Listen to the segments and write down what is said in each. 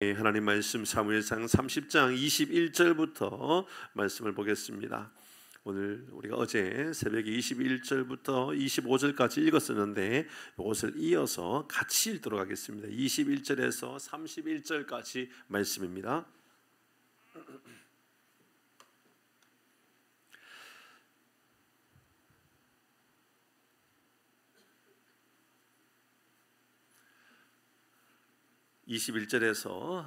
하나님 말씀 사무엘상 30장 21절부터 말씀을 보겠습니다. 오늘 우리가 어제 새벽에 21절부터 25절까지 읽었었는데 이것을 이어서 같이 읽도록 하겠습니다. 21절에서 31절까지 말씀입니다. (21절에서)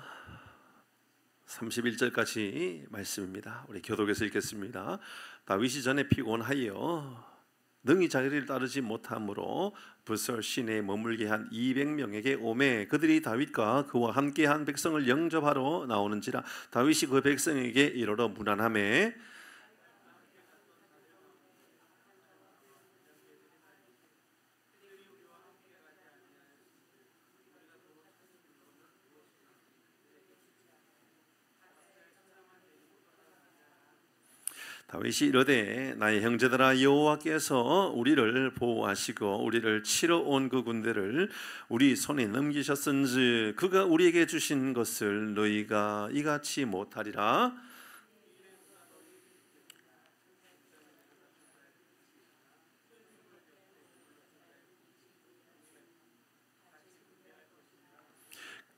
31절까지 말씀입니다. 우리 교독에서 읽겠습니다. 다윗이 전에 피곤하여 능히 자기를 따르지 못함으로 브설 시내에 머물게 한 200명에게 오매 그들이 다윗과 그와 함께한 백성을 영접하러 나오는지라 다윗이 그 백성에게 이르러 문안하매 다윗이 이르되 나의 형제들아 여호와께서 우리를 보호하시고 우리를 치러 온 그 군대를 우리 손에 넘기셨은즉 그가 우리에게 주신 것을 너희가 이같이 못하리라.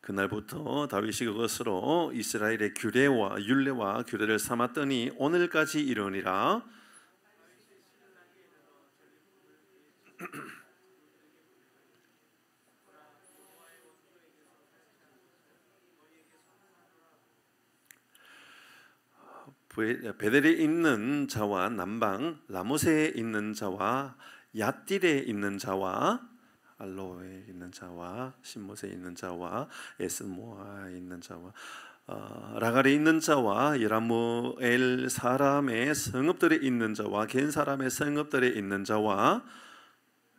그날부터 다윗이 그것으로 이스라엘의 규례와 율례와 규례를 삼았더니 오늘까지 이르니라. 베델에 있는 자와 남방 라모세에 있는 자와 얏딜에 있는 자와 알로에 있는 자와 신못에 있는 자와 에스모아에 있는 자와 라갈에 있는 자와 여라무엘 사람의 성읍들에 있는 자와 겐 사람의 성읍들에 있는 자와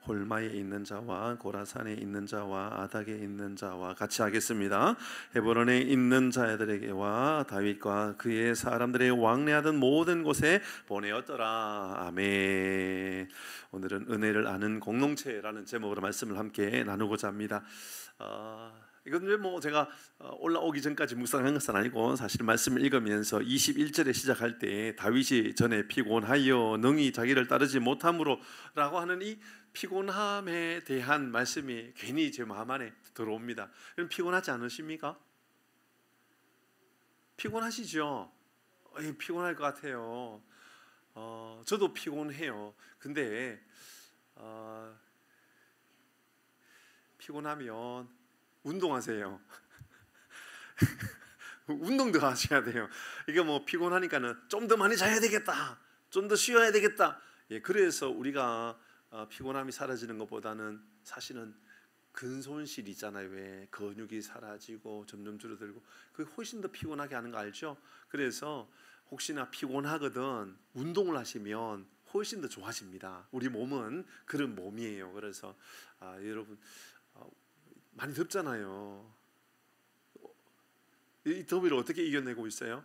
홀마에 있는 자와 고라산에 있는 자와 아닥에 있는 자와 같이 하겠습니다. 헤브론에 있는 자들에게와 다윗과 그의 사람들의 왕래하던 모든 곳에 보내었더라. 아멘. 오늘은 은혜를 아는 공동체라는 제목으로 말씀을 함께 나누고자 합니다. 이건 뭐 제가 올라오기 전까지 묵상한 것은 아니고 사실 말씀을 읽으면서 21절에 시작할 때 다윗이 전에 피곤하여 능히 자기를 따르지 못함으로 라고 하는 이 피곤함에 대한 말씀이 괜히 제 마음 안에 들어옵니다. 여러분 피곤하지 않으십니까? 피곤하시죠? 피곤할 것 같아요. 저도 피곤해요. 근데 피곤하면 운동하세요. 운동도 하셔야 돼요. 이게 뭐 피곤하니까는 좀 더 많이 자야 되겠다, 좀 더 쉬어야 되겠다. 그래서 우리가 피곤함이 사라지는 것보다는 사실은 근손실이잖아요. 왜 근육이 사라지고 점점 줄어들고 그게 훨씬 더 피곤하게 하는 거 알죠? 그래서 혹시나 피곤하거든 운동을 하시면 훨씬 더 좋아집니다. 우리 몸은 그런 몸이에요. 그래서 여러분 많이 덥잖아요. 이 더위를 어떻게 이겨내고 있어요?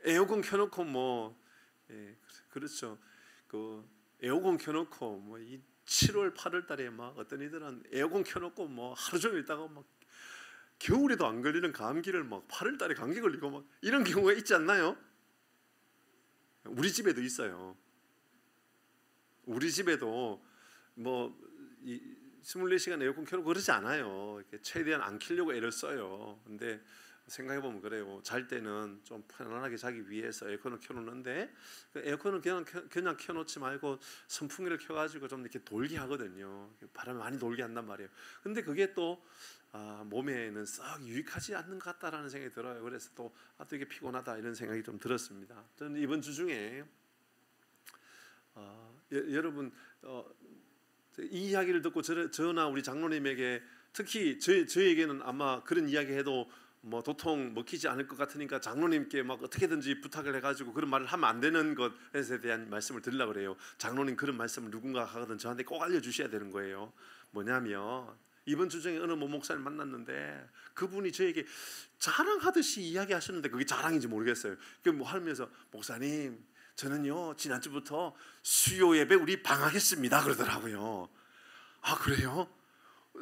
에어컨 켜놓고 뭐 그렇죠. 그 에어컨 켜놓고 뭐 이 7월 8월 달에 막 어떤 이들은 에어컨 켜놓고 뭐 하루 종일 있다가 막 겨울에도 안 걸리는 감기를 막 8월 달에 감기 걸리고 막 이런 경우가 있지 않나요? 우리 집에도 있어요. 우리 집에도 뭐 24시간 에어컨 켜놓고 그러지 않아요. 최대한 안 켜려고 애를 써요. 근데 생각해보면 그래요. 잘 때는 좀 편안하게 자기 위해서 에어컨을 켜놓는데 그 에어컨을 그냥 켜놓지 말고 선풍기를 켜가지고 좀 이렇게 돌게 하거든요. 바람이 많이 돌게 한단 말이에요. 근데 그게 또 몸에는 썩 유익하지 않는 것 같다라는 생각이 들어요. 그래서 또 되게 피곤하다 이런 생각이 좀 들었습니다. 저는 이번 주 중에 여러분 이 이야기를 듣고 저나 우리 장로님에게 특히 저에게는 아마 그런 이야기 해도 뭐 도통 먹히지 않을 것 같으니까 장로님께 막 어떻게든지 부탁을 해가지고 그런 말을 하면 안 되는 것에 대한 말씀을 드리려고 그래요. 장로님 그런 말씀을 누군가 하거든 저한테 꼭 알려주셔야 되는 거예요. 뭐냐면 이번 주 중에 어느 목사를 만났는데 그분이 저에게 자랑하듯이 이야기하셨는데 그게 자랑인지 모르겠어요. 그 뭐 하면서 목사님 저는요 지난주부터 수요 예배 우리 방학했습니다 그러더라고요. 아 그래요?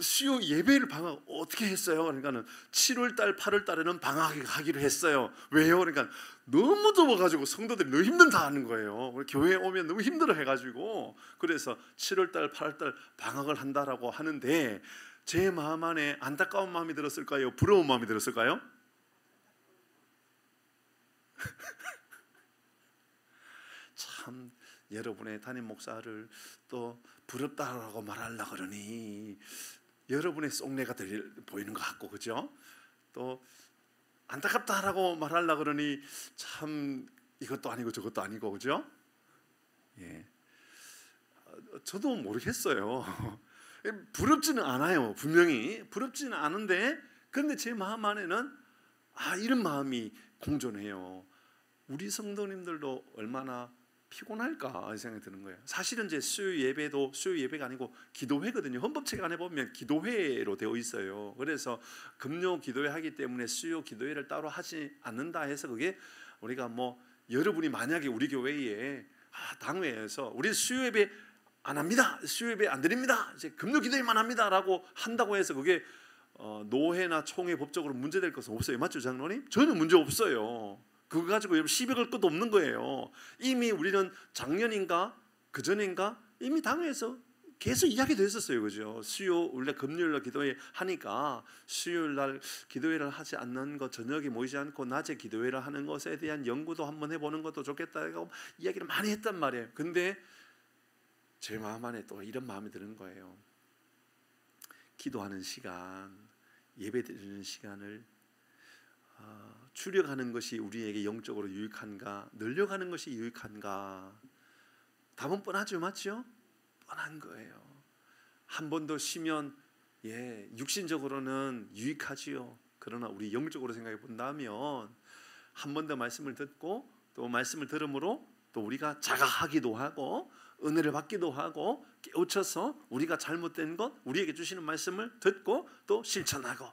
수요 예배를 방학 어떻게 했어요? 그러니까는 7월달, 8월달에는 방학하기로 했어요. 왜요? 그러니까 너무 더워가지고 성도들이 너무 힘들다 하는 거예요. 교회에 오면 너무 힘들어 해가지고 그래서 7월달, 8월달 방학을 한다라고 하는데 제 마음 안에 안타까운 마음이 들었을까요? 부러운 마음이 들었을까요? 참 여러분의 담임 목사를 또 부럽다라고 말하려고 그러니 여러분의 속내가 보이는 것 같고, 그죠? 또 안타깝다라고 말하려고 그러니 참 이것도 아니고 저것도 아니고, 그죠? 예, 저도 모르겠어요. 부럽지는 않아요. 분명히 부럽지는 않은데 그런데 제 마음 안에는 이런 마음이 공존해요. 우리 성도님들도 얼마나 피곤할까 생각이 드는 거예요. 사실은 이제 수요 예배도 수요 예배가 아니고 기도회거든요. 헌법책 안에 보면 기도회로 되어 있어요. 그래서 금요 기도회 하기 때문에 수요 기도회를 따로 하지 않는다 해서 그게 우리가 뭐 여러분이 만약에 우리 교회에 당회에서 우리 수요 예배 안 합니다, 수요 예배 안 드립니다, 이제 금요 기도회만 합니다라고 한다고 해서 그게 노회나 총회 법적으로 문제될 것은 없어요. 맞죠, 장로님? 전혀 문제 없어요. 그거 가지고 여러분 시비 걸 것도 없는 거예요. 이미 우리는 작년인가 그전인가 이미 당회에서 계속 이야기됐었어요, 그죠? 수요 원래 금요일날 기도회 하니까 수요일 날 기도회를 하지 않는 것, 저녁에 모이지 않고 낮에 기도회를 하는 것에 대한 연구도 한번 해보는 것도 좋겠다고 이야기를 많이 했단 말이에요. 근데 제 마음 안에 또 이런 마음이 드는 거예요. 기도하는 시간, 예배 드리는 시간을 줄여가는 것이 우리에게 영적으로 유익한가, 늘려가는 것이 유익한가? 답은 뻔하죠, 맞죠? 뻔한 거예요. 한 번 더 쉬면 육신적으로는 유익하지요. 그러나 우리 영적으로 생각해 본다면 한 번 더 말씀을 듣고 또 말씀을 들음으로 또 우리가 자각하기도 하고 은혜를 받기도 하고 깨우쳐서 우리가 잘못된 것, 우리에게 주시는 말씀을 듣고 또 실천하고.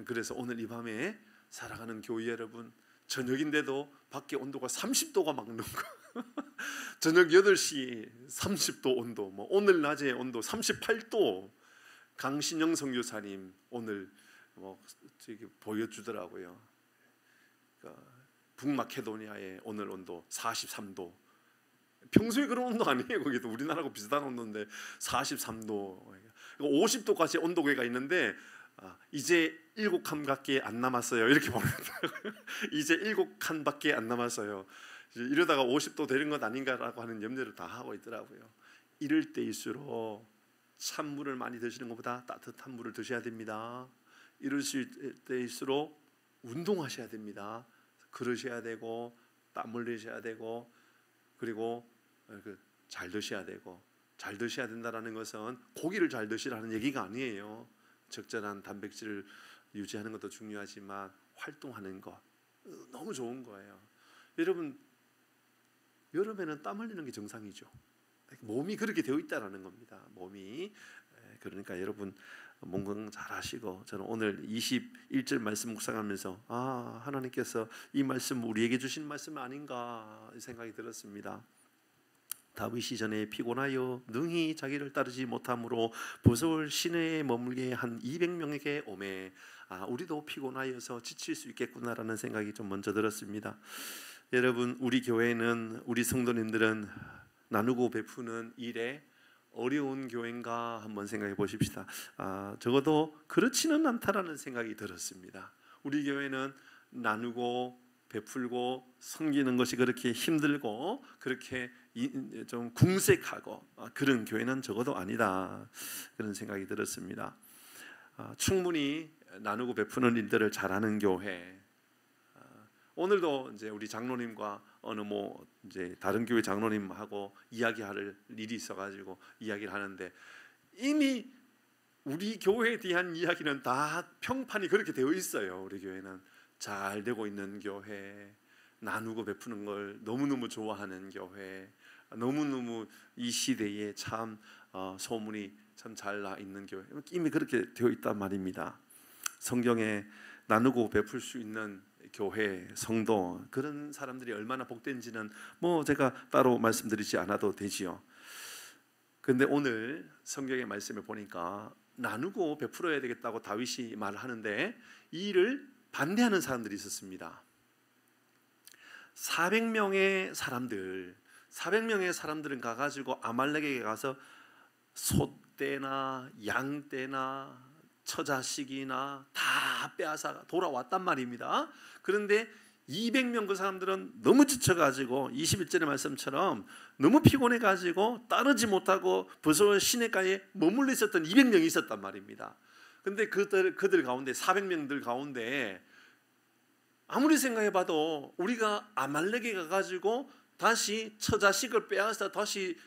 그래서 오늘 이 밤에 사랑하는 교회 여러분, 저녁인데도 밖에 온도가 30도가 막 넘고 저녁 8시 30도 온도, 뭐 오늘 낮에 온도 38도. 강신영 선교사님 오늘 뭐 저기 보여주더라고요. 그러니까 북마케도니아의 오늘 온도 43도. 평소에 그런 온도 아니에요. 거기도 우리나라하고 비슷한 온도인데 43도. 50도까지 온도계가 있는데 이제 7칸밖에 안 남았어요. 이렇게 보면 이제 7칸밖에 안 남았어요. 이러다가 50도 되는 것 아닌가라고 하는 염려를 다 하고 있더라고요. 이럴 때일수록 찬물을 많이 드시는 것보다 따뜻한 물을 드셔야 됩니다. 이럴 때일수록 운동하셔야 됩니다. 걸으셔야 되고 땀 흘리셔야 되고 그리고 잘 드셔야 되고. 잘 드셔야 된다는 것은 고기를 잘 드시라는 얘기가 아니에요. 적절한 단백질을 유지하는 것도 중요하지만 활동하는 것 너무 좋은 거예요. 여러분, 여름에는 땀 흘리는 게 정상이죠. 몸이 그렇게 되어 있다라는 겁니다. 몸이. 그러니까 여러분 몸 건강 잘 하시고, 저는 오늘 21절 말씀 묵상하면서 하나님께서 이 말씀 우리에게 주신 말씀 아닌가 생각이 들었습니다. 다윗이 전에 피곤하여 능히 자기를 따르지 못함으로 부서울 시내에 머물게 한 200명에게 오매. 우리도 피곤하여서 지칠 수 있겠구나라는 생각이 좀 먼저 들었습니다. 여러분, 우리 교회는, 우리 성도님들은 나누고 베푸는 일에 어려운 교회인가 한번 생각해 보십시다. 적어도 그렇지는 않다라는 생각이 들었습니다. 우리 교회는 나누고 베풀고 섬기는 것이 그렇게 힘들고 그렇게 좀 궁색하고 그런 교회는 적어도 아니다, 그런 생각이 들었습니다. 충분히 나누고 베푸는 일들을 잘하는 교회. 오늘도 이제 우리 장로님과 어느 이제 다른 교회 장로님하고 이야기할 일이 있어가지고 이야기를 하는데, 이미 우리 교회에 대한 이야기는 다 평판이 그렇게 되어 있어요. 우리 교회는 잘 되고 있는 교회, 나누고 베푸는 걸 너무너무 좋아하는 교회, 너무너무 이 시대에 참 소문이 참 잘 나 있는 교회, 이미 그렇게 되어 있단 말입니다. 성경에 나누고 베풀 수 있는 교회, 성도, 그런 사람들이 얼마나 복된지는 제가 따로 말씀드리지 않아도 되지요. 근데 오늘 성경의 말씀을 보니까 나누고 베풀어야 되겠다고 다윗이 말을 하는데 이 일을 반대하는 사람들이 있었습니다. 400명의 사람들은 가가지고 아말렉에게 가서 소떼나 양떼나 처자식이나 다 빼앗아 돌아왔단 말입니다. 그런데 200명 그 사람들은 너무 지쳐가지고 21절의 말씀처럼 너무 피곤해가지고 따르지 못하고 벌써 시내가에 머물러 있었던 200명이 있었단 말입니다. 그런데 그들 가운데 400명들 가운데 아무리 생각해봐도 우리가 아말렉에 가가지고 다시 처자식을 빼앗아 다시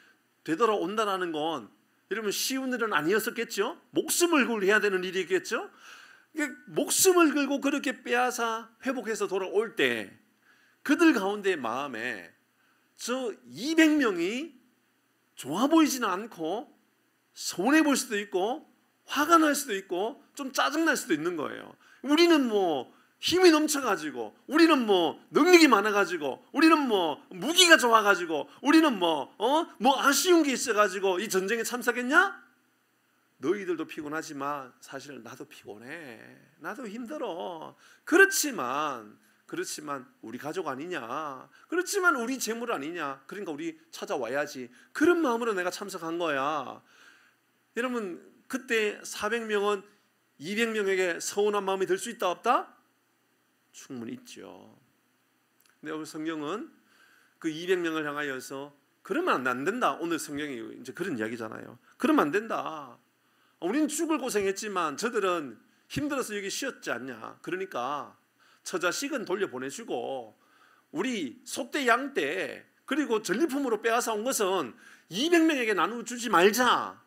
되돌아온다는 건 여러분 쉬운 일은 아니었었겠죠. 목숨을 걸고 해야 되는 일이겠죠. 목숨을 걸고 그렇게 빼앗아 회복해서 돌아올 때 그들 가운데 마음에 저 200명이 좋아 보이지는 않고 서운해 볼 수도 있고 화가 날 수도 있고 좀 짜증날 수도 있는 거예요. 우리는 뭐 힘이 넘쳐가지고, 우리는 뭐 능력이 많아가지고, 우리는 뭐 무기가 좋아가지고, 우리는 뭐 아쉬운 게 있어가지고 이 전쟁에 참석했냐? 너희들도 피곤하지만 사실 나도 피곤해. 나도 힘들어. 그렇지만 우리 가족 아니냐? 그렇지만 우리 재물 아니냐? 그러니까 우리 찾아와야지. 그런 마음으로 내가 참석한 거야. 여러분 그때 400명은 200명에게 서운한 마음이 들 수 있다 없다? 충분히 있죠. 근데 오늘 성경은 그 200명을 향하여서 그러면 안 된다. 오늘 성경이 이제 그런 이야기잖아요. 그러면 안 된다. 우리는 죽을 고생했지만 저들은 힘들어서 여기 쉬었지 않냐. 그러니까 처자식은 돌려보내주고 우리 소떼 양떼 그리고 전리품으로 빼앗아 온 것은 200명에게 나눠주지 말자.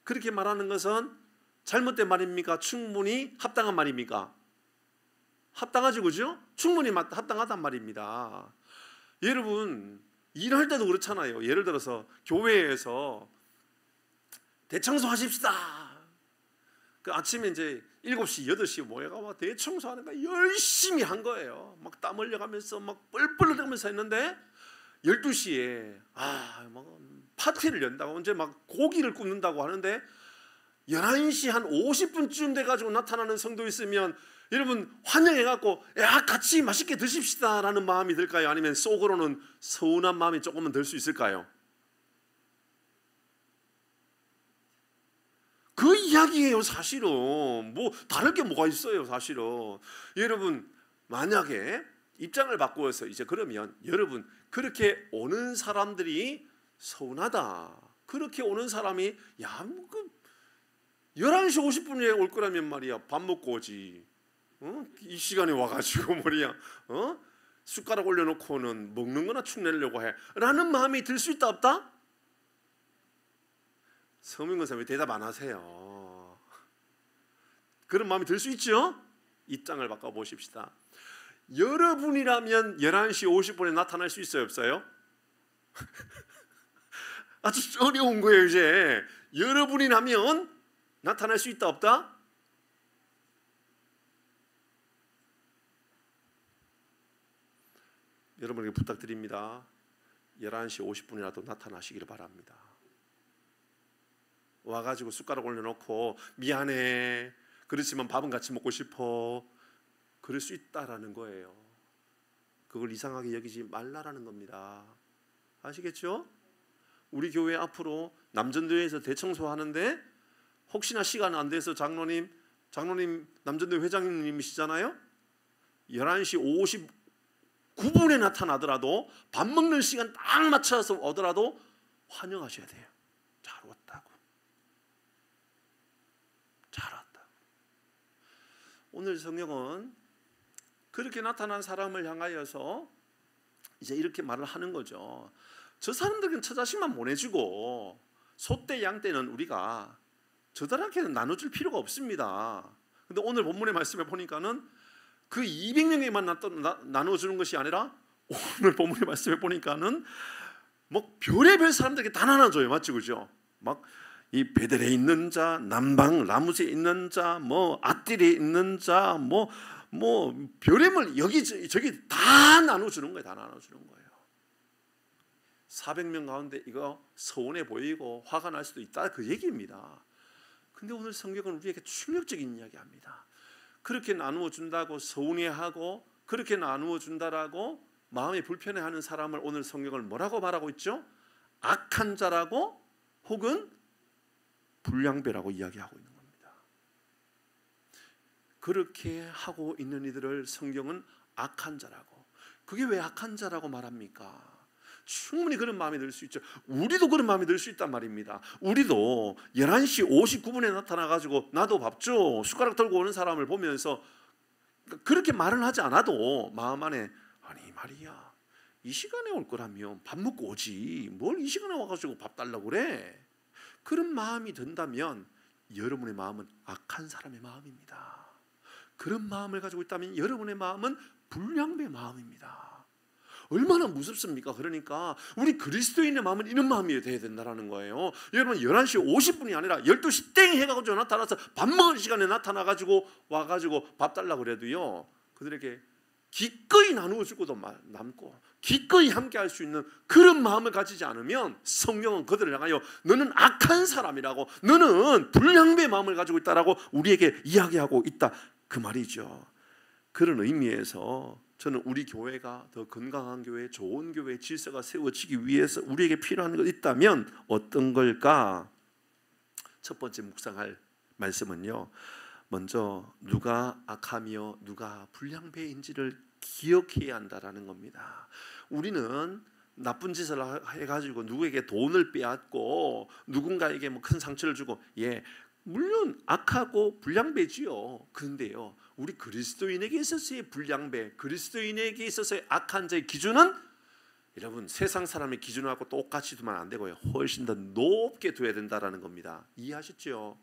그렇게 말하는 것은 잘못된 말입니까? 충분히 합당한 말입니까? 합당하죠, 그죠? 충분히 합당하단 말입니다. 여러분 일할 때도 그렇잖아요. 예를 들어서 교회에서 대청소하십시다. 그 아침에 이제 7시, 8시에 모여가 대청소하는 거 열심히 한 거예요. 막 땀 흘려가면서 막 뻘뻘 흘려가면서 했는데 12시에 막 파티를 연다고 이제 막 고기를 굽는다고 하는데 11시 한 50분쯤 돼가지고 나타나는 성도 있으면 여러분 환영해갖고 야 같이 맛있게 드십시다 라는 마음이 들까요? 아니면 속으로는 서운한 마음이 조금은 들 수 있을까요? 그 이야기예요. 사실은 뭐 다를 게 뭐가 있어요. 사실은 여러분 만약에 입장을 바꾸어서 이제 그러면 여러분 그렇게 오는 사람들이 서운하다. 그렇게 오는 사람이 야 뭐 그 11시 50분에 올 거라면 말이야 밥 먹고 오지. 이 시간에 와가지고 말이야 숟가락 올려놓고는 먹는 거나 축내려고 해 라는 마음이 들 수 있다 없다? 서민권사 왜 대답 안 하세요? 그런 마음이 들 수 있죠? 입장을 바꿔보십시다. 여러분이라면 11시 50분에 나타날 수 있어요 없어요? 아주 어려운 거예요. 이제 여러분이라면 나타날 수 있다 없다? 여러분에게 부탁드립니다. 11시 50분이라도 나타나시기를 바랍니다. 와가지고 숟가락 올려놓고 미안해 그렇지만 밥은 같이 먹고 싶어 그럴 수 있다라는 거예요. 그걸 이상하게 여기지 말라라는 겁니다. 아시겠죠? 우리 교회 앞으로 남전도회에서 대청소하는데 혹시나 시간 안 돼서 장로님 남전도회 회장님이시잖아요. 11시 59분에 나타나더라도 밥 먹는 시간 딱 맞춰서 오더라도 환영하셔야 돼요. 잘 왔다고. 잘 왔다고. 오늘 성경은 그렇게 나타난 사람을 향하여서 이제 이렇게 말을 하는 거죠. 저 사람들은 처자식만 보내주고 소떼 양떼는 우리가 저들한테는 나눠줄 필요가 없습니다. 근데 오늘 본문의 말씀에 보니까는 그 200명에만 나눠주는 것이 아니라 오늘 본문의 말씀에 보니까는 뭐 별의별 사람들에게 다 나눠줘요. 맞죠, 그죠? 막 이 베델에 있는 자, 남방 라무스에 있는 자, 뭐 아띠리에 있는 자, 뭐 별의별 여기 저기 다 나눠주는 거예요. 다 나눠주는 거예요. 400명 가운데 이거 서운해 보이고 화가 날 수도 있다 그 얘기입니다. 근데 오늘 성경은 우리에게 충격적인 이야기합니다. 그렇게 나누어 준다고 서운해하고 그렇게 나누어 준다라고 마음이 불편해하는 사람을 오늘 성경을 뭐라고 말하고 있죠? 악한 자라고 혹은 불량배라고 이야기하고 있는 겁니다. 그렇게 하고 있는 이들을 성경은 악한 자라고. 그게 왜 악한 자라고 말합니까? 충분히 그런 마음이 들 수 있죠. 우리도 그런 마음이 들 수 있단 말입니다. 우리도 11시 59분에 나타나가지고 나도 밥 줘 숟가락 들고 오는 사람을 보면서 그렇게 말은 하지 않아도 마음 안에 아니 말이야 이 시간에 올 거라면 밥 먹고 오지 뭘 이 시간에 와가지고 밥 달라고 그래. 그런 마음이 든다면 여러분의 마음은 악한 사람의 마음입니다. 그런 마음을 가지고 있다면 여러분의 마음은 불량배의 마음입니다. 얼마나 무섭습니까? 그러니까 우리 그리스도인의 마음은 이런 마음이 돼야 된다는 거예요. 여러분 11시 50분이 아니라 12시 땡 해가지고 나타나서 밥 먹을 시간에 나타나가지고 와가지고 밥 달라고 그래도요 그들에게 기꺼이 나누어 주고도 남고 기꺼이 함께 할 수 있는 그런 마음을 가지지 않으면 성경은 그들을 향하여 너는 악한 사람이라고 너는 불량배의 마음을 가지고 있다라고 우리에게 이야기하고 있다 그 말이죠. 그런 의미에서 저는 우리 교회가 더 건강한 교회, 좋은 교회 질서가 세워지기 위해서 우리에게 필요한 것 있다면 어떤 걸까? 첫 번째 묵상할 말씀은요. 먼저 누가 악하며 누가 불량배인지를 기억해야 한다라는 겁니다. 우리는 나쁜 짓을 해가지고 누구에게 돈을 빼앗고 누군가에게 뭐 큰 상처를 주고 물론 악하고 불량배지요. 그런데요 우리 그리스도인에게 있어서의 불량배, 그리스도인에게 있어서의 악한 자의 기준은 여러분 세상 사람의 기준하고 똑같이 두면 안 되고요 훨씬 더 높게 둬야 된다라는 겁니다. 이해하셨죠?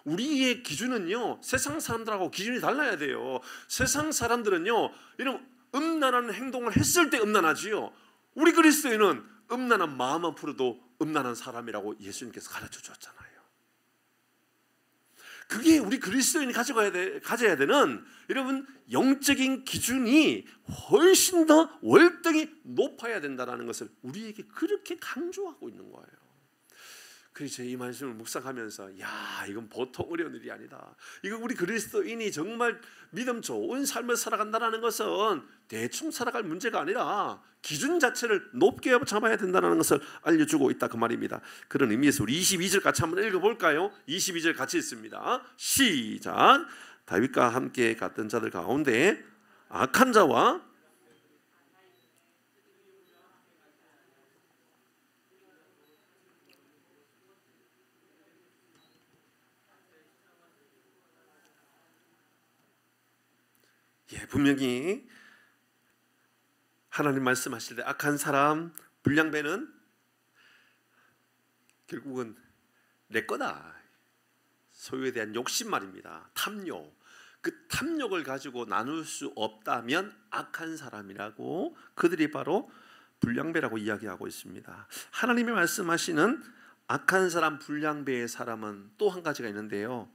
우리의 기준은요 세상 사람들하고 기준이 달라야 돼요. 세상 사람들은요 이런 음란한 행동을 했을 때 음란하지요. 우리 그리스도인은 음란한 마음만 풀어도 음란한 사람이라고 예수님께서 가르쳐 줬잖아요. 그게 우리 그리스도인이 가져야 되는 여러분 영적인 기준이 훨씬 더 월등히 높아야 된다는 것을 우리에게 그렇게 강조하고 있는 거예요. 그래서 이 말씀을 묵상하면서 이건 보통 어려운 일이 아니다. 이거 우리 그리스도인이 정말 믿음 좋은 삶을 살아간다는 것은 대충 살아갈 문제가 아니라 기준 자체를 높게 잡아야 된다는 것을 알려주고 있다 그 말입니다. 그런 의미에서 우리 22절 같이 한번 읽어볼까요? 22절 같이 읽습니다. 시작. 다윗과 함께 갔던 자들 가운데 악한 자와 분명히 하나님 말씀하실 때 악한 사람, 불량배는 결국은 내 거다. 소유에 대한 욕심 말입니다. 탐욕. 그 탐욕을 가지고 나눌 수 없다면 악한 사람이라고 그들이 바로 불량배라고 이야기하고 있습니다. 하나님이 말씀하시는 악한 사람, 불량배의 사람은 또 한 가지가 있는데요.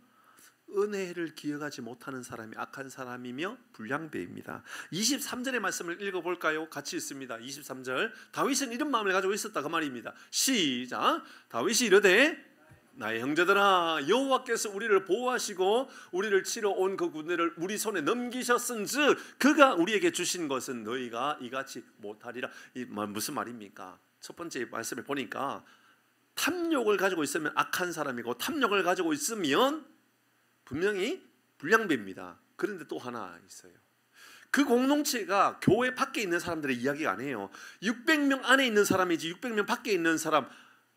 은혜를 기억하지 못하는 사람이 악한 사람이며 불량배입니다. 23절의 말씀을 읽어볼까요? 같이 읽습니다. 23절. 다윗은 이런 마음을 가지고 있었다 그 말입니다. 시작. 다윗이 이르되 나의 형제들아 여호와께서 우리를 보호하시고 우리를 치러 온 그 군대를 우리 손에 넘기셨은즉 그가 우리에게 주신 것은 너희가 이같이 못하리라. 이 무슨 말입니까? 첫 번째 말씀을 보니까 탐욕을 가지고 있으면 악한 사람이고 탐욕을 가지고 있으면 분명히 불량배입니다. 그런데 또 하나 있어요. 그 공동체가 교회 밖에 있는 사람들의 이야기가 아니에요. 600명 안에 있는 사람이지 600명 밖에 있는 사람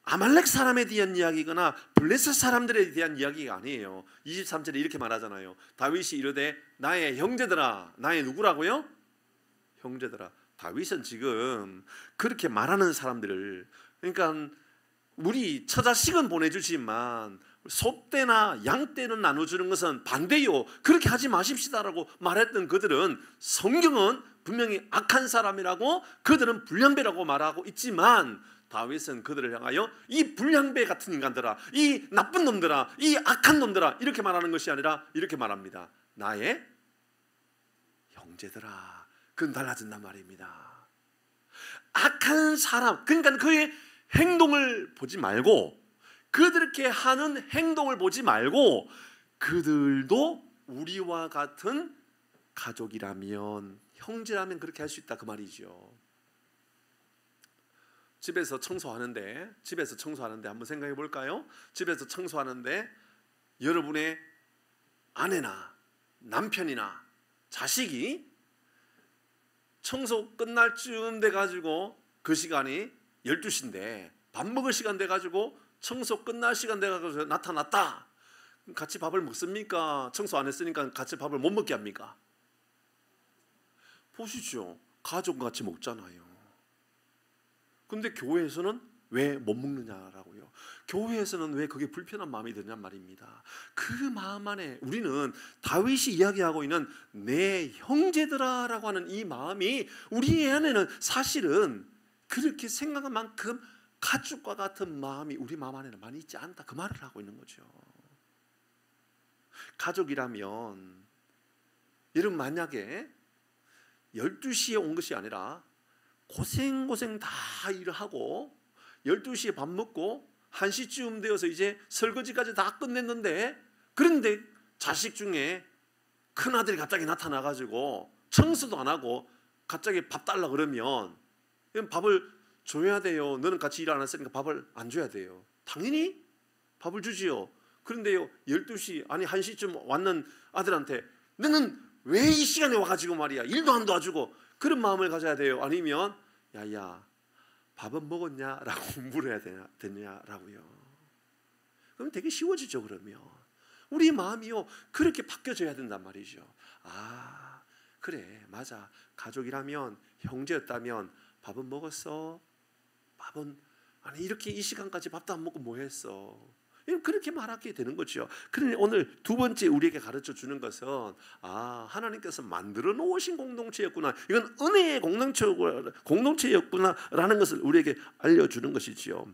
아말렉 사람에 대한 이야기거나 블레셋 사람들에 대한 이야기가 아니에요. 23절에 이렇게 말하잖아요. 다윗이 이르되 나의 형제들아. 나의 누구라고요? 형제들아. 다윗은 지금 그렇게 말하는 사람들을 그러니까 우리 처자식은 보내주지만 소떼나 양떼는 나눠주는 것은 반대요. 그렇게 하지 마십시다라고 말했던 그들은 성경은 분명히 악한 사람이라고 그들은 불량배라고 말하고 있지만 다윗은 그들을 향하여 이 불량배 같은 인간들아, 이 나쁜 놈들아, 이 악한 놈들아 이렇게 말하는 것이 아니라 이렇게 말합니다. 나의 형제들아. 그건 달라진단 말입니다. 악한 사람, 그러니까 그의 행동을 보지 말고 그렇게 하는 행동을 보지 말고 그들도 우리와 같은 가족이라면, 형제라면 그렇게 할 수 있다 그 말이죠. 집에서 청소하는데 한번 생각해 볼까요? 집에서 청소하는데 여러분의 아내나 남편이나 자식이 청소 끝날 쯤 돼가지고 그 시간이 12시인데 밥 먹을 시간 돼가지고 청소 끝날 시간 돼가지고 나타났다. 같이 밥을 먹습니까? 청소 안 했으니까 같이 밥을 못 먹게 합니까? 보시죠. 가족과 같이 먹잖아요. 근데 교회에서는 왜 못 먹느냐라고요. 교회에서는 왜 그게 불편한 마음이 드냐 말입니다. 그 마음 안에 우리는 다윗이 이야기하고 있는 내 형제들아라고 하는 이 마음이 우리 안에는 사실은 그렇게 생각한 만큼 가축과 같은 마음이 우리 마음 안에는 많이 있지 않다 그 말을 하고 있는 거죠. 가족이라면 여러분 만약에 12시에 온 것이 아니라 고생 다 일을 하고 12시에 밥 먹고 1시쯤 되어서 이제 설거지까지 다 끝냈는데 그런데 자식 중에 큰아들이 갑자기 나타나가지고 청소도 안 하고 갑자기 밥 달라 그러면 밥을 줘야 돼요? 너는 같이 일 안 했으니까 밥을 안 줘야 돼요? 당연히 밥을 주지요. 그런데요 12시 아니 1시쯤 왔는 아들한테 너는 왜 이 시간에 와가지고 말이야 일도 안 도와주고 그런 마음을 가져야 돼요? 아니면 야야 밥은 먹었냐? 라고 물어야 되냐라고요. 그럼 되게 쉬워지죠. 그러면 우리 마음이요 그렇게 바뀌어져야 된단 말이죠. 아 그래 맞아. 가족이라면 형제였다면 밥은 먹었어? 밥은 아니 이렇게 이 시간까지 밥도 안 먹고 뭐 했어? 그렇게 말하게 되는 거죠. 그런데 오늘 두 번째 우리에게 가르쳐 주는 것은 하나님께서 만들어 놓으신 공동체였구나. 이건 은혜의 공동체였구나라는 것을 우리에게 알려주는 것이지요.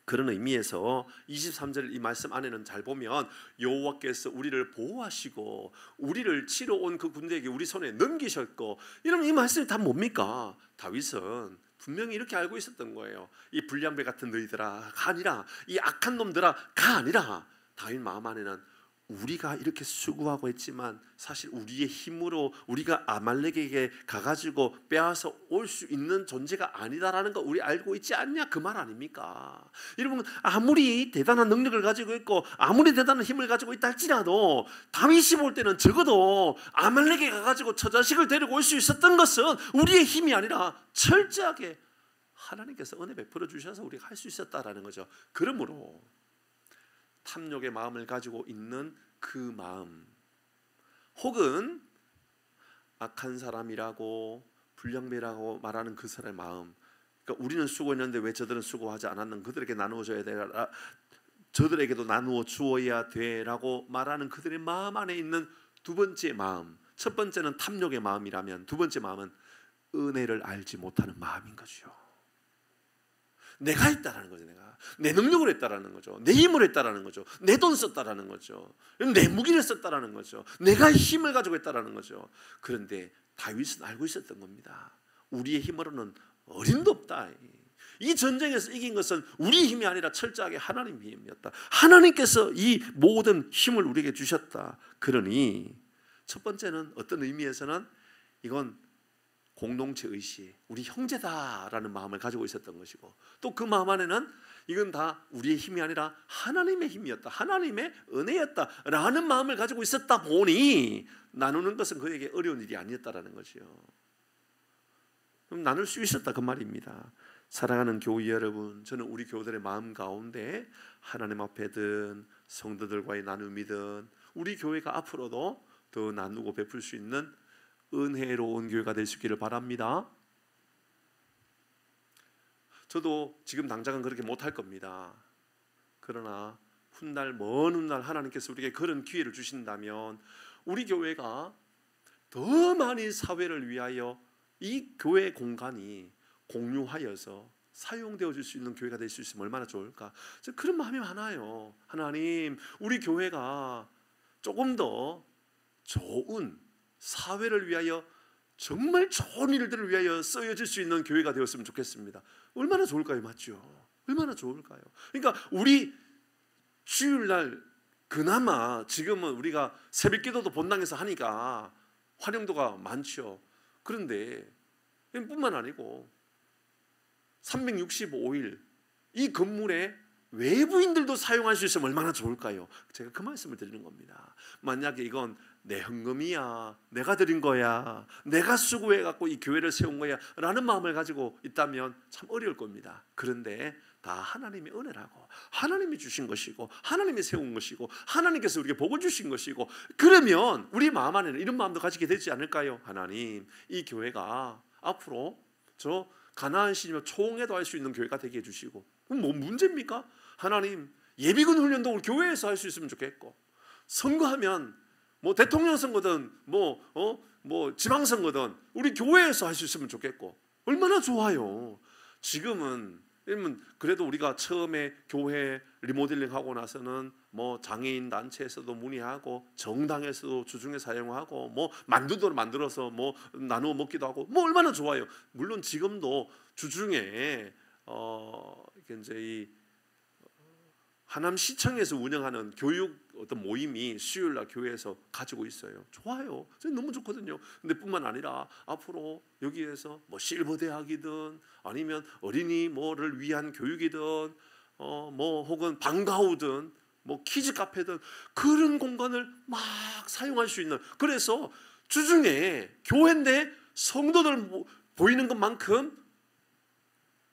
그런 의미에서 23절 이 말씀 안에는 잘 보면 여호와께서 우리를 보호하시고 우리를 치러 온 그 군대에게 우리 손에 넘기셨고 이러면 이 말씀이 다 뭡니까? 다윗은 분명히 이렇게 알고 있었던 거예요. 이 불량배 같은 너희들아가 아니라 이 악한 놈들아가 아니라 다윗 마음 안에는 우리가 이렇게 수고하고 했지만 사실 우리의 힘으로 우리가 아말렉에게 가가지고 빼앗아 올 수 있는 존재가 아니다라는 거 우리 알고 있지 않냐 그 말 아닙니까? 여러분 아무리 대단한 능력을 가지고 있고 아무리 대단한 힘을 가지고 있다 할지라도 다윗이 볼 때는 적어도 아말렉에 가가지고 처자식을 데리고 올 수 있었던 것은 우리의 힘이 아니라 철저하게 하나님께서 은혜 베풀어 주셔서 우리가 할 수 있었다라는 거죠. 그러므로 탐욕의 마음을 가지고 있는 그 마음 혹은 악한 사람이라고 불량배라고 말하는 그 사람의 마음, 그러니까 우리는 수고했는데 왜 저들은 수고하지 않았는 그들에게 나누어줘야 되라 저들에게도 나누어 주어야 돼라고 말하는 그들의 마음 안에 있는 두 번째 마음, 첫 번째는 탐욕의 마음이라면 두 번째 마음은 은혜를 알지 못하는 마음인 거죠. 내가 했다라는 거죠. 내가 내 능력으로 했다라는 거죠. 내 힘으로 했다라는 거죠. 내 돈 썼다라는 거죠. 내 무기를 썼다라는 거죠. 내가 힘을 가지고 했다라는 거죠. 그런데 다윗은 알고 있었던 겁니다. 우리의 힘으로는 어림도 없다. 이 전쟁에서 이긴 것은 우리 힘이 아니라 철저하게 하나님의 힘이었다. 하나님께서 이 모든 힘을 우리에게 주셨다. 그러니 첫 번째는 어떤 의미에서는 이건 공동체 의식, 우리 형제다라는 마음을 가지고 있었던 것이고 또 그 마음 안에는 이건 다 우리의 힘이 아니라 하나님의 힘이었다, 하나님의 은혜였다라는 마음을 가지고 있었다 보니 나누는 것은 그에게 어려운 일이 아니었다라는 것이요. 그럼 나눌 수 있었다 그 말입니다. 사랑하는 교회 여러분, 저는 우리 교우들의 마음 가운데 하나님 앞에든 성도들과의 나눔이든 우리 교회가 앞으로도 더 나누고 베풀 수 있는 은혜로운 교회가 될 수 있기를 바랍니다. 저도 지금 당장은 그렇게 못할 겁니다. 그러나 훗날 먼 훗날 하나님께서 우리에게 그런 기회를 주신다면 우리 교회가 더 많이 사회를 위하여 이 교회 공간이 공유하여서 사용되어질 수 있는 교회가 될 수 있으면 얼마나 좋을까. 그런 마음이 많아요. 하나님, 우리 교회가 조금 더 좋은 사회를 위하여 정말 좋은 일들을 위하여 쓰여질 수 있는 교회가 되었으면 좋겠습니다. 얼마나 좋을까요? 맞죠? 얼마나 좋을까요? 그러니까 우리 주일날 그나마 지금은 우리가 새벽기도도 본당에서 하니까 활용도가 많죠. 그런데 뿐만 아니고 365일 이 건물에 외부인들도 사용할 수 있으면 얼마나 좋을까요? 제가 그 말씀을 드리는 겁니다. 만약에 이건 내 헌금이야, 내가 드린 거야, 내가 수고해갖고 이 교회를 세운 거야 라는 마음을 가지고 있다면 참 어려울 겁니다. 그런데 다 하나님의 은혜라고, 하나님이 주신 것이고, 하나님이 세운 것이고, 하나님께서 우리에게 복을 주신 것이고, 그러면 우리 마음 안에는 이런 마음도 가지게 되지 않을까요? 하나님, 이 교회가 앞으로 저 가나안 시니며 총회도 할 수 있는 교회가 되게 해주시고, 그럼 뭐 문제입니까? 하나님, 예비군 훈련도 우리 교회에서 할 수 있으면 좋겠고, 선거하면 뭐 대통령 선거든 뭐 지방선거든 우리 교회에서 할 수 있으면 좋겠고, 얼마나 좋아요. 지금은 그래도 우리가 처음에 교회 리모델링 하고 나서는 뭐 장애인 단체에서도 문의하고 정당에서도 주중에 사용하고 뭐 만두도 만들어서 뭐 나누어 먹기도 하고 뭐 얼마나 좋아요. 물론 지금도 주중에 이제 이 하남시청에서 운영하는 교육 어떤 모임이 수요일날 교회에서 가지고 있어요. 좋아요. 너무 좋거든요. 근데 뿐만 아니라 앞으로 여기에서 뭐 실버 대학이든 아니면 어린이 뭐를 위한 교육이든 뭐 혹은 방과후든 뭐 키즈 카페든 그런 공간을 막 사용할 수 있는, 그래서 주중에 교회인데 성도들 보이는 것만큼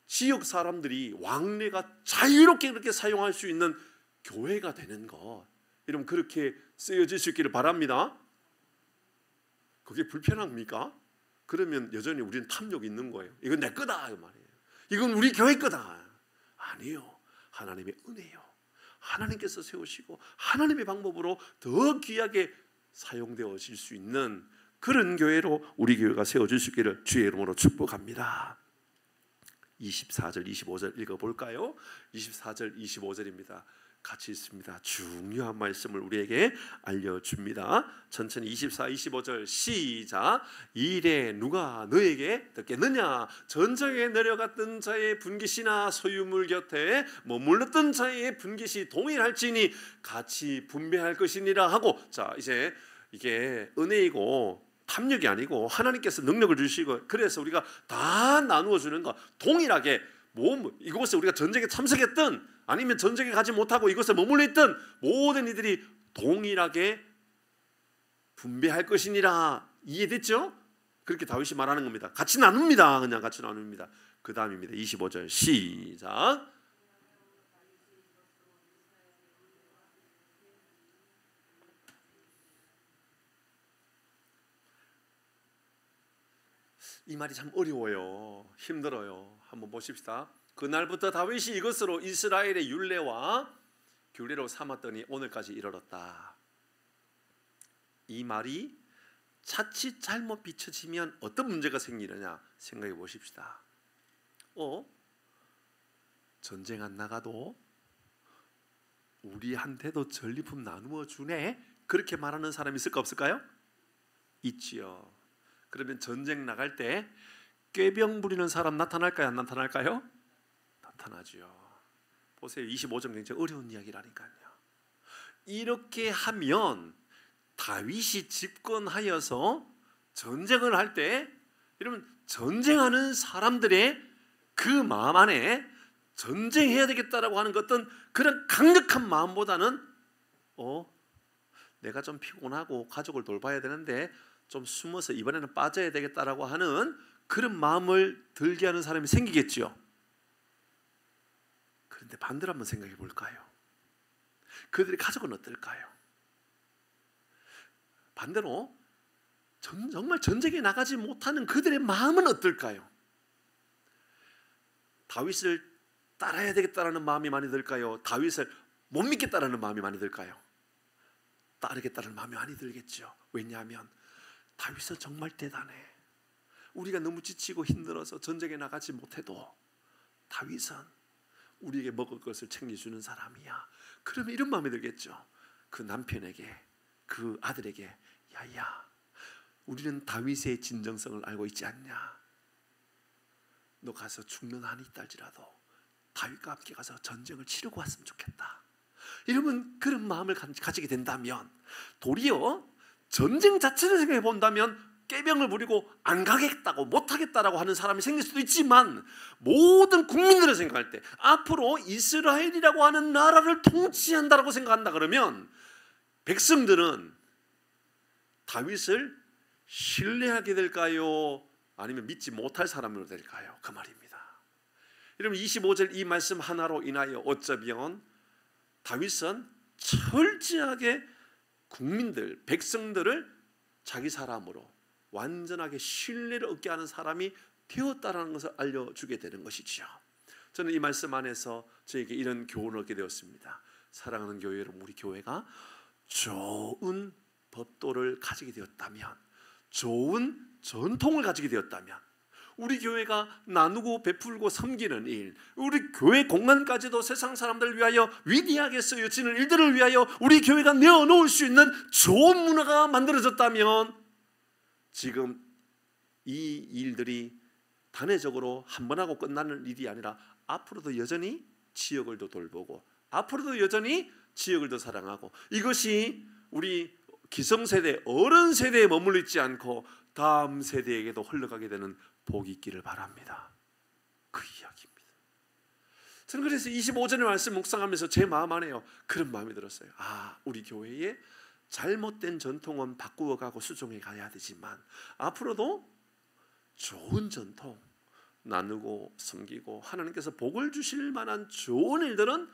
지역 사람들이 왕래가 자유롭게 그렇게 사용할 수 있는 교회가 되는 것, 여러분 그렇게 쓰여질 수 있기를 바랍니다. 그게 불편합니까? 그러면 여전히 우리는 탐욕이 있는 거예요. 이건 내 거다 이 말이에요. 이건 우리 교회 거다. 아니요, 하나님의 은혜요. 하나님께서 세우시고 하나님의 방법으로 더 귀하게 사용되어질 수 있는 그런 교회로 우리 교회가 세워질 수 있기를 주의 이름으로 축복합니다. 24절 25절 읽어볼까요? 24절 25절입니다. 같이 있습니다. 중요한 말씀을 우리에게 알려줍니다. 천천히 24, 25절 시작. 이래 누가 너에게 듣겠느냐? 전쟁에 내려갔던 자의 분깃이나 소유물 곁에 머물렀던 자의 분깃이 동일할지니 같이 분배할 것이니라 하고, 자 이제 이게 은혜이고 탐욕이 아니고 하나님께서 능력을 주시고, 그래서 우리가 다 나누어 주는 것, 동일하게 이곳에 우리가 전쟁에 참석했던 아니면 전쟁에 가지 못하고 이곳에 머물러 있던 모든 이들이 동일하게 분배할 것이니라. 이해됐죠? 그렇게 다윗이 말하는 겁니다. 같이 나눕니다. 그냥 같이 나눕니다. 그 다음입니다. 25절 시작. 이 말이 참 어려워요. 힘들어요. 한번 보십시다. 그날부터 다윗이 이것으로 이스라엘의 율례와 규례로 삼았더니 오늘까지 이르렀다. 이 말이 자칫 잘못 비춰지면 어떤 문제가 생기느냐 생각해 보십시다. 전쟁 안 나가도 우리한테도 전리품 나누어 주네, 그렇게 말하는 사람이 있을까 없을까요? 있지요. 그러면 전쟁 나갈 때 꾀병 부리는 사람 나타날까요? 안 나타날까요? 나타나죠. 보세요. 25점 굉장히 어려운 이야기라니까요. 이렇게 하면 다윗이 집권하여서 전쟁을 할 때, 여러분 전쟁하는 사람들의 그 마음 안에 전쟁해야 되겠다라고 하는 어떤 그런 강력한 마음보다는 내가 좀 피곤하고 가족을 돌봐야 되는데 좀 숨어서 이번에는 빠져야 되겠다라고 하는 그런 마음을 들게 하는 사람이 생기겠죠. 그런데 반대로 한번 생각해 볼까요? 그들의 가족은 어떨까요? 반대로 정말 전쟁에 나가지 못하는 그들의 마음은 어떨까요? 다윗을 따라야 되겠다라는 마음이 많이 들까요? 다윗을 못 믿겠다라는 마음이 많이 들까요? 따르겠다는 마음이 많이 들겠죠. 왜냐하면 다윗은 정말 대단해. 우리가 너무 지치고 힘들어서 전쟁에 나가지 못해도 다윗은 우리에게 먹을 것을 챙겨주는 사람이야. 그러면 이런 마음이 들겠죠. 그 남편에게, 그 아들에게, 야야, 우리는 다윗의 진정성을 알고 있지 않냐? 너 가서 죽는 한이 있달지라도 다윗과 함께 가서 전쟁을 치르고 왔으면 좋겠다. 이러면 그런 마음을 가지게 된다면 도리어 전쟁 자체를 생각해 본다면 꾀병을 부리고 안 가겠다고 못하겠다라고 하는 사람이 생길 수도 있지만 모든 국민들을 생각할 때 앞으로 이스라엘이라고 하는 나라를 통치한다라고 생각한다 그러면 백성들은 다윗을 신뢰하게 될까요? 아니면 믿지 못할 사람으로 될까요? 그 말입니다. 여러분 25절 이 말씀 하나로 인하여 어쩌면 다윗은 철저하게 국민들, 백성들을 자기 사람으로 완전하게 신뢰를 얻게 하는 사람이 되었다는 것을 알려주게 되는 것이지요. 저는 이 말씀 안에서 저에게 이런 교훈을 얻게 되었습니다. 사랑하는 교회 여러분, 우리 교회가 좋은 법도를 가지게 되었다면, 좋은 전통을 가지게 되었다면, 우리 교회가 나누고 베풀고 섬기는 일, 우리 교회 공간까지도 세상 사람들을 위하여 위대하게 쓰여지는 일들을 위하여 우리 교회가 내어놓을 수 있는 좋은 문화가 만들어졌다면 지금 이 일들이 단회적으로 한 번 하고 끝나는 일이 아니라 앞으로도 여전히 지역을 더 돌보고 앞으로도 여전히 지역을 더 사랑하고 이것이 우리 기성세대, 어른 세대에 머물러 있지 않고 다음 세대에게도 흘러가게 되는 복이 있기를 바랍니다. 그 이야기입니다. 저는 그래서 25절의 말씀 묵상하면서 제 마음 안에요 그런 마음이 들었어요. 우리 교회에 잘못된 전통은 바꾸어가고 수정해 가야 되지만 앞으로도 좋은 전통 나누고 섬기고 하나님께서 복을 주실 만한 좋은 일들은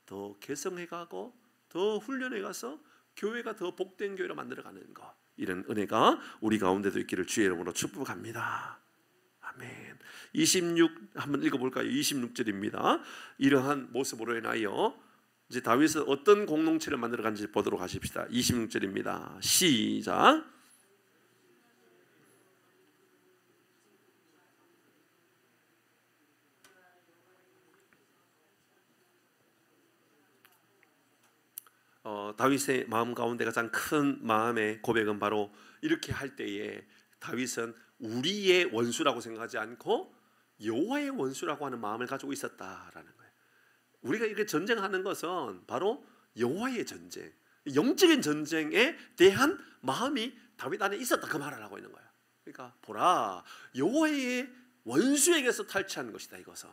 더 개성해가고 더 훈련해가서 교회가 더 복된 교회로 만들어가는 것, 이런 은혜가 우리 가운데도 있기를 주의 이름으로 축복합니다. 아멘. 26 한번 읽어볼까요? 26절입니다. 이러한 모습으로 인하여 이제 다윗은 어떤 공동체를 만들어간지 보도록 하십시다. 26절입니다. 시작. 다윗의 마음 가운데 가장 큰 마음의 고백은 바로 이렇게 할 때에 다윗은 우리의 원수라고 생각하지 않고 여호와의 원수라고 하는 마음을 가지고 있었다라는 거예요. 우리가 이렇게 전쟁하는 것은 바로 여호와의 전쟁, 영적인 전쟁에 대한 마음이 다윗 안에 있었다, 그 말을 하고 있는 거예요. 그러니까 보라, 여호와의 원수에게서 탈취하는 것이다 이것은.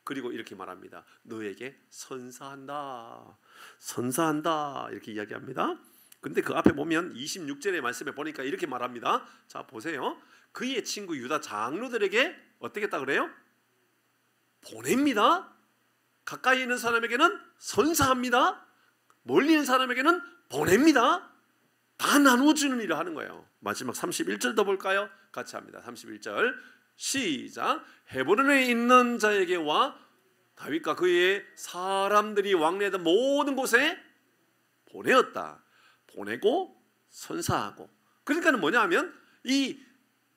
그리고 이렇게 말합니다. 너에게 선사한다, 선사한다 이렇게 이야기합니다. 근데 그 앞에 보면 26절의 말씀에 보니까 이렇게 말합니다. 자 보세요. 그의 친구 유다 장로들에게 어떻게 했다 그래요? 보냅니다. 가까이 있는 사람에게는 선사합니다. 멀리 있는 사람에게는 보냅니다. 다 나누어주는 일을 하는 거예요. 마지막 31절도 볼까요? 같이 합니다. 31절 시작. 헤브론에 있는 자에게와 다윗과 그의 사람들이 왕래하던 모든 곳에 보내었다. 보내고 선사하고. 그러니까는 뭐냐 하면 이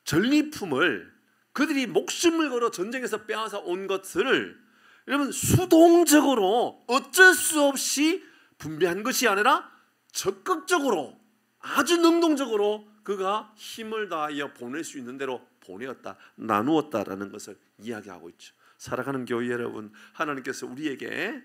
전리품을 그들이 목숨을 걸어 전쟁에서 빼앗아 온 것을 여러분 수동적으로 어쩔 수 없이 분배한 것이 아니라 적극적으로 아주 능동적으로 그가 힘을 다하여 보낼 수 있는 대로 보내었다, 나누었다라는 것을 이야기하고 있죠. 살아가는 교회 여러분, 하나님께서 우리에게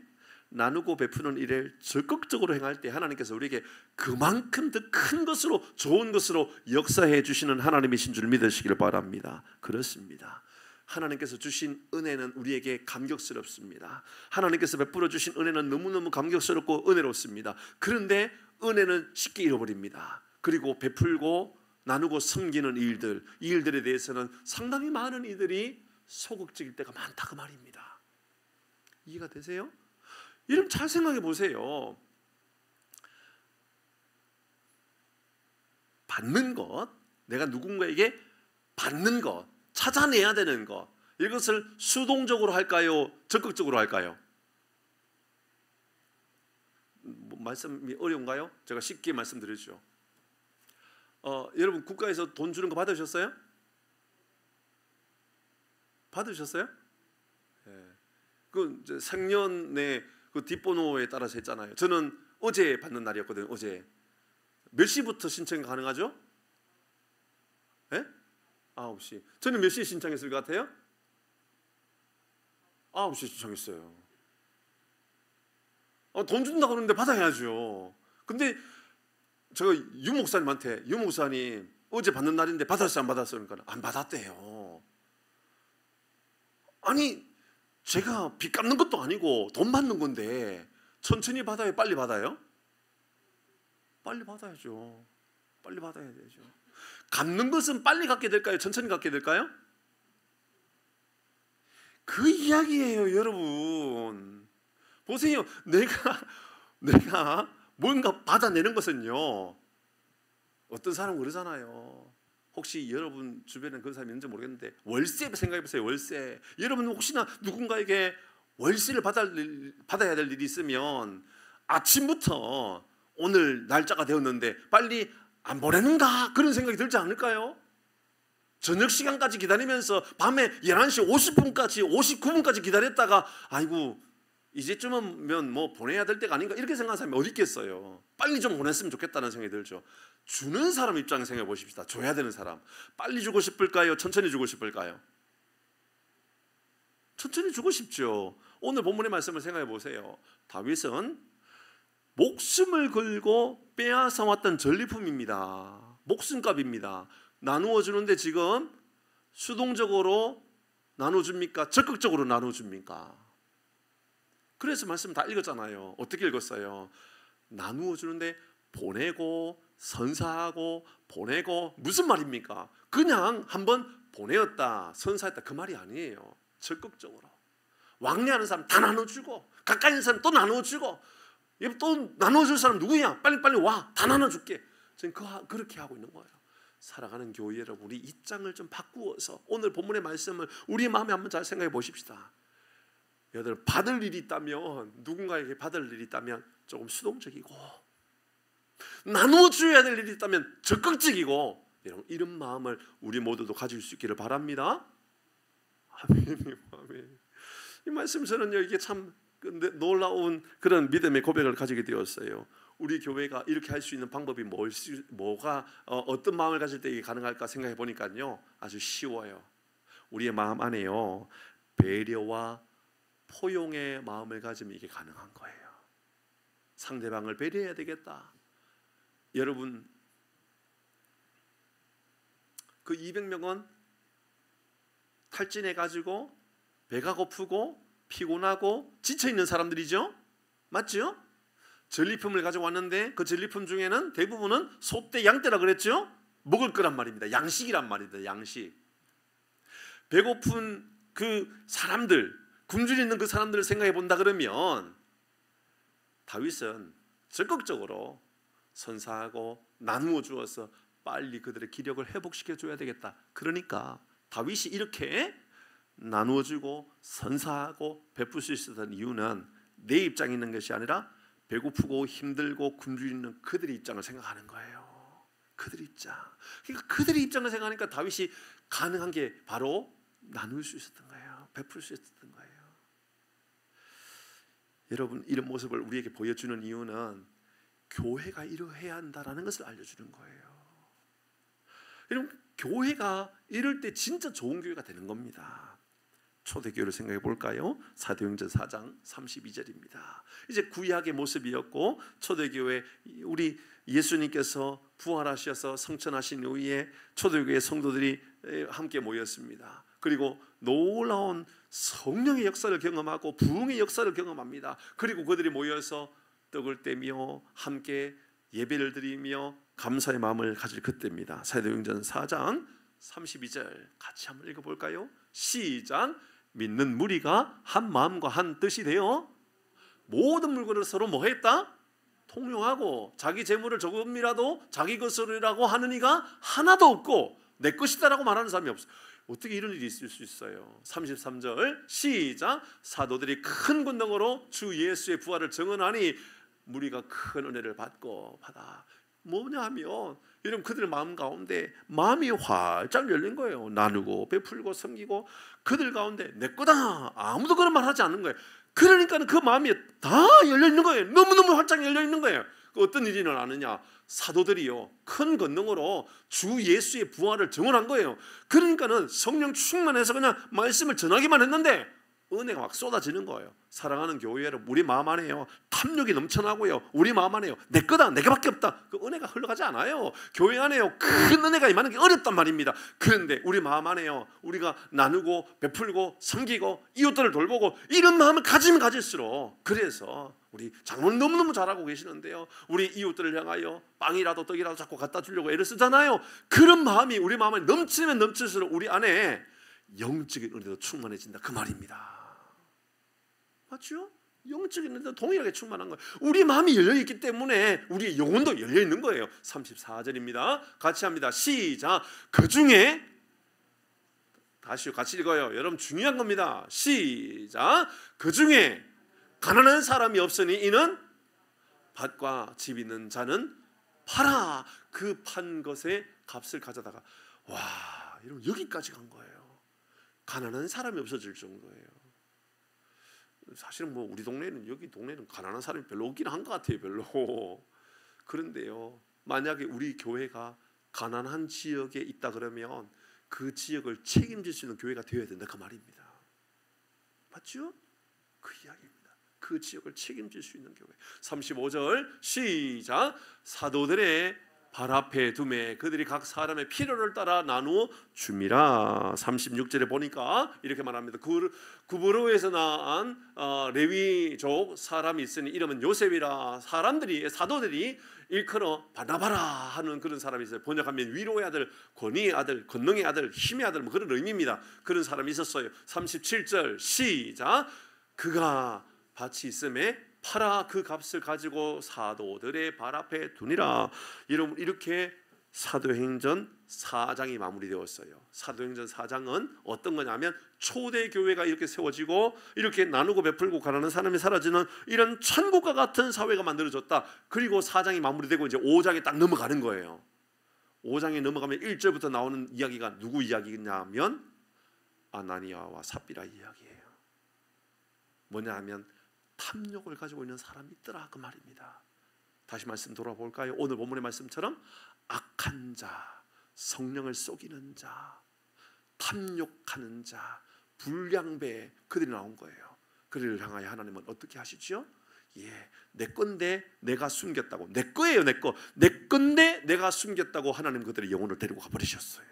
나누고 베푸는 일을 적극적으로 행할 때 하나님께서 우리에게 그만큼 더 큰 것으로, 좋은 것으로 역사해 주시는 하나님이신 줄 믿으시길 바랍니다. 그렇습니다. 하나님께서 주신 은혜는 우리에게 감격스럽습니다. 하나님께서 베풀어 주신 은혜는 너무너무 감격스럽고 은혜롭습니다. 그런데 은혜는 쉽게 잃어버립니다. 그리고 베풀고 나누고 섬기는 일들, 이 일들에 대해서는 상당히 많은 이들이 소극적일 때가 많다 그 말입니다. 이해가 되세요? 여러분 잘 생각해 보세요. 받는 것, 내가 누군가에게 받는 것, 찾아내야 되는 것, 이것을 수동적으로 할까요? 적극적으로 할까요? 말씀이 어려운가요? 제가 쉽게 말씀드리죠. 여러분 국가에서 돈 주는 거 받으셨어요? 받으셨어요? 예. 그 생년에 그 뒷번호에 따라서 했잖아요. 저는 어제 받는 날이었거든요. 어제. 몇 시부터 신청이 가능하죠? 예? 9시. 저는 몇 시에 신청했을 것 같아요? 9시에 신청했어요. 돈 준다고 그러는데 받아야죠. 근데 제가 유 목사님한테, 유 목사님 어제 받는 날인데 받았어요 안 받았어요? 그러니까 안 받았대요. 아니 제가 빚 갚는 것도 아니고 돈 받는 건데 천천히 받아요 빨리 받아요? 빨리 받아야죠. 빨리 받아야 되죠. 갚는 것은 빨리 갚게 될까요? 천천히 갚게 될까요? 그 이야기예요 여러분. 보세요. 내가 뭔가 받아내는 것은요, 어떤 사람은 그러잖아요. 혹시 여러분 주변에 그런 사람이 있는지 모르겠는데 월세 생각해 보세요. 월세. 여러분 혹시나 누군가에게 월세를 받아야 될 일이 있으면 아침부터 오늘 날짜가 되었는데 빨리 안 보내는가 그런 생각이 들지 않을까요? 저녁 시간까지 기다리면서 밤에 11시 50분까지 59분까지 기다렸다가 아이고 이제쯤이면 뭐 보내야 될 때가 아닌가 이렇게 생각하는 사람이 어디 있겠어요. 빨리 좀 보냈으면 좋겠다는 생각이 들죠. 주는 사람 입장에 생각해 보십시다. 줘야 되는 사람. 빨리 주고 싶을까요? 천천히 주고 싶을까요? 천천히 주고 싶죠. 오늘 본문의 말씀을 생각해 보세요. 다윗은 목숨을 걸고 빼앗아왔던 전리품입니다. 목숨값입니다. 나누어 주는데 지금 수동적으로 나눠줍니까? 적극적으로 나눠줍니까? 그래서 말씀 다 읽었잖아요. 어떻게 읽었어요? 나누어 주는데 보내고 선사하고 보내고 무슨 말입니까? 그냥 한번 보내었다 선사했다 그 말이 아니에요. 적극적으로 왕래하는 사람 다 나눠주고 가까이 있는 사람 또 나눠주고 또 나눠줄 사람 누구야? 빨리 와 다 나눠줄게. 저는 그렇게 하고 있는 거예요. 살아가는 교회 여러분 우리 입장을 좀 바꾸어서 오늘 본문의 말씀을 우리 마음에 한번 잘 생각해 보십시다. 여러분 받을 일이 있다면 누군가에게 받을 일이 있다면 조금 수동적이고 나누어 줘야 될 일이 있다면 적극적이고 이런 마음을 우리 모두도 가질 수 있기를 바랍니다. 아멘. 아멘. 이 말씀 저는요 이게 참 놀라운 그런 믿음의 고백을 가지게 되었어요. 우리 교회가 이렇게 할 수 있는 방법이 뭐가 어떤 마음을 가질 때 이게 가능할까 생각해 보니까요 아주 쉬워요. 우리의 마음 안에요 배려와 포용의 마음을 가지면 이게 가능한 거예요. 상대방을 배려해야 되겠다. 여러분 그 200명은 탈진해 가지고 배가 고프고 피곤하고 지쳐있는 사람들이죠. 맞죠? 전리품을 가져왔는데 그 전리품 중에는 대부분은 소떼 양떼라 그랬죠. 먹을 거란 말입니다. 양식이란 말입니다. 양식. 배고픈 그 사람들 굶주려 있는 그 사람들을 생각해 본다 그러면 다윗은 적극적으로 선사하고 나누어 주어서 빨리 그들의 기력을 회복시켜 줘야 되겠다. 그러니까 다윗이 이렇게 나누어 주고 선사하고 베풀 수 있었던 이유는 내 입장에 있는 것이 아니라 배고프고 힘들고 굶주려 있는 그들의 입장을 생각하는 거예요. 그들의 입장. 그러니까 그들의 입장을 생각하니까 다윗이 가능한 게 바로 나눌 수 있었던 거예요. 베풀 수 있었던 거예요. 여러분 이런 모습을 우리에게 보여주는 이유는 교회가 이러해야 한다라는 것을 알려주는 거예요. 여러분 교회가 이럴 때 진짜 좋은 교회가 되는 겁니다. 초대교회를 생각해 볼까요? 사도행전 4장 32절입니다. 이제 구약의 모습이었고 초대교회 우리 예수님께서 부활하셔서 성천하신 후에 초대교회 성도들이 함께 모였습니다. 그리고 놀라운 성령의 역사를 경험하고 부흥의 역사를 경험합니다. 그리고 그들이 모여서 떡을 떼며 함께 예배를 드리며 감사의 마음을 가질 그때입니다. 사도행전 4장 32절 같이 한번 읽어볼까요? 시작. 믿는 무리가 한 마음과 한 뜻이 되어 모든 물건을 서로 뭐 했다? 통용하고 자기 재물을 조금이라도 자기 것이라고 하는 이가 하나도 없고 내 것이다라고 말하는 사람이 없어. 어떻게 이런 일이 있을 수 있어요? 33절 시작. 사도들이 큰 권능으로 주 예수의 부활을 증언하니 무리가 큰 은혜를 받아. 뭐냐 하면 이런 그들의 마음 가운데 마음이 활짝 열린 거예요. 나누고 베풀고 섬기고 그들 가운데 내 거다 아무도 그런 말 하지 않는 거예요. 그러니까 그 마음이 다 열려 있는 거예요. 너무너무 활짝 열려 있는 거예요. 어떤 일이 일어나느냐? 사도들이요 큰 권능으로 주 예수의 부활을 증언한 거예요. 그러니까는 성령 충만해서 그냥 말씀을 전하기만 했는데 은혜가 막 쏟아지는 거예요. 사랑하는 교회 여러분, 우리 마음 안에요 탐욕이 넘쳐나고요, 우리 마음 안에요 내 거다, 내게밖에 없다, 그 은혜가 흘러가지 않아요. 교회 안에요 큰 은혜가 임하는 게 어렵단 말입니다. 그런데 우리 마음 안에요 우리가 나누고 베풀고 섬기고 이웃들을 돌보고 이런 마음을 가지면 가질수록, 그래서 우리 장로님 너무너무 잘하고 계시는데요, 우리 이웃들을 향하여 빵이라도 떡이라도 자꾸 갖다 주려고 애를 쓰잖아요. 그런 마음이 우리 마음에 넘치면 넘칠수록 우리 안에 영적인 은혜도 충만해진다, 그 말입니다. 맞죠? 영적인 은혜도 동일하게 충만한 거예요. 우리 마음이 열려있기 때문에 우리의 영혼도 열려있는 거예요. 34절입니다 같이 합니다. 시작. 그 중에, 다시 같이 읽어요. 여러분 중요한 겁니다. 시작. 그 중에 가난한 사람이 없으니 이는 밭과 집 있는 자는 팔아 그 판 것의 값을 가져다가. 와, 여러분 여기까지 간 거예요. 가난한 사람이 없어질 정도예요. 사실은 뭐 우리 동네는, 여기 동네는 가난한 사람이 별로 없긴 한 것 같아요. 별로. 그런데요, 만약에 우리 교회가 가난한 지역에 있다 그러면 그 지역을 책임질 수 있는 교회가 되어야 된다, 그 말입니다. 맞죠? 그 이야기입니다. 그 지역을 책임질 수 있는 교회. 35절 시작. 사도들의 발 앞에 두매 그들이 각 사람의 필요를 따라 나누어 줌이라. 36절에 보니까 이렇게 말합니다. 구브로에서 낳은 레위족 사람이 있으니 이름은 요셉이라. 사도들이 일컬어 바나바라 하는 그런 사람이 있어요. 번역하면 위로의 아들, 권위의 아들, 권능의 아들, 힘의 아들, 뭐 그런 의미입니다. 그런 사람이 있었어요. 37절 시작. 그가 밭이 있음에 팔아 그 값을 가지고 사도들의 발 앞에 두니라. 여러분 이렇게 사도행전 4장이 마무리되었어요. 사도행전 4장은 어떤 거냐면 초대 교회가 이렇게 세워지고 이렇게 나누고 베풀고 가난한 사람이 사라지는 이런 천국과 같은 사회가 만들어졌다. 그리고 4장이 마무리되고 이제 5장에 딱 넘어가는 거예요. 5장에 넘어가면 1절부터 나오는 이야기가 누구 이야기냐면 아나니아와 삽비라 이야기예요. 뭐냐 하면 탐욕을 가지고 있는 사람이 있더라, 그 말입니다. 다시 말씀 돌아볼까요? 오늘 본문의 말씀처럼 악한 자, 성령을 속이는 자, 탐욕하는 자, 불량배, 그들이 나온 거예요. 그들을 향하여 하나님은 어떻게 하시죠? 내 건데 내가 숨겼다고, 내 거예요, 내 건데 내가 숨겼다고 하나님 그들의 영혼을 데리고 가버리셨어요.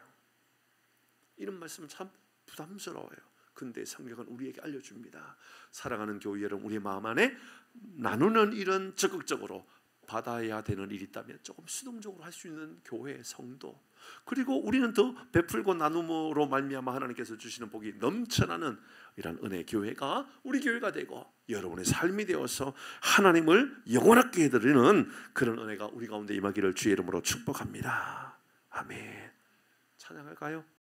이런 말씀은 참 부담스러워요. 근데 성경은 우리에게 알려줍니다. 사랑하는 교회 여러분, 우리 마음 안에 나누는 일은 적극적으로 받아야 되는 일이 있다면 조금 수동적으로 할 수 있는 교회, 성도, 그리고 우리는 더 베풀고 나눔으로 말미암아 하나님께서 주시는 복이 넘쳐나는 이런 은혜 교회가 우리 교회가 되고 여러분의 삶이 되어서 하나님을 영원하게 해드리는 그런 은혜가 우리 가운데 임하기를 주의 이름으로 축복합니다. 아멘. 찬양할까요?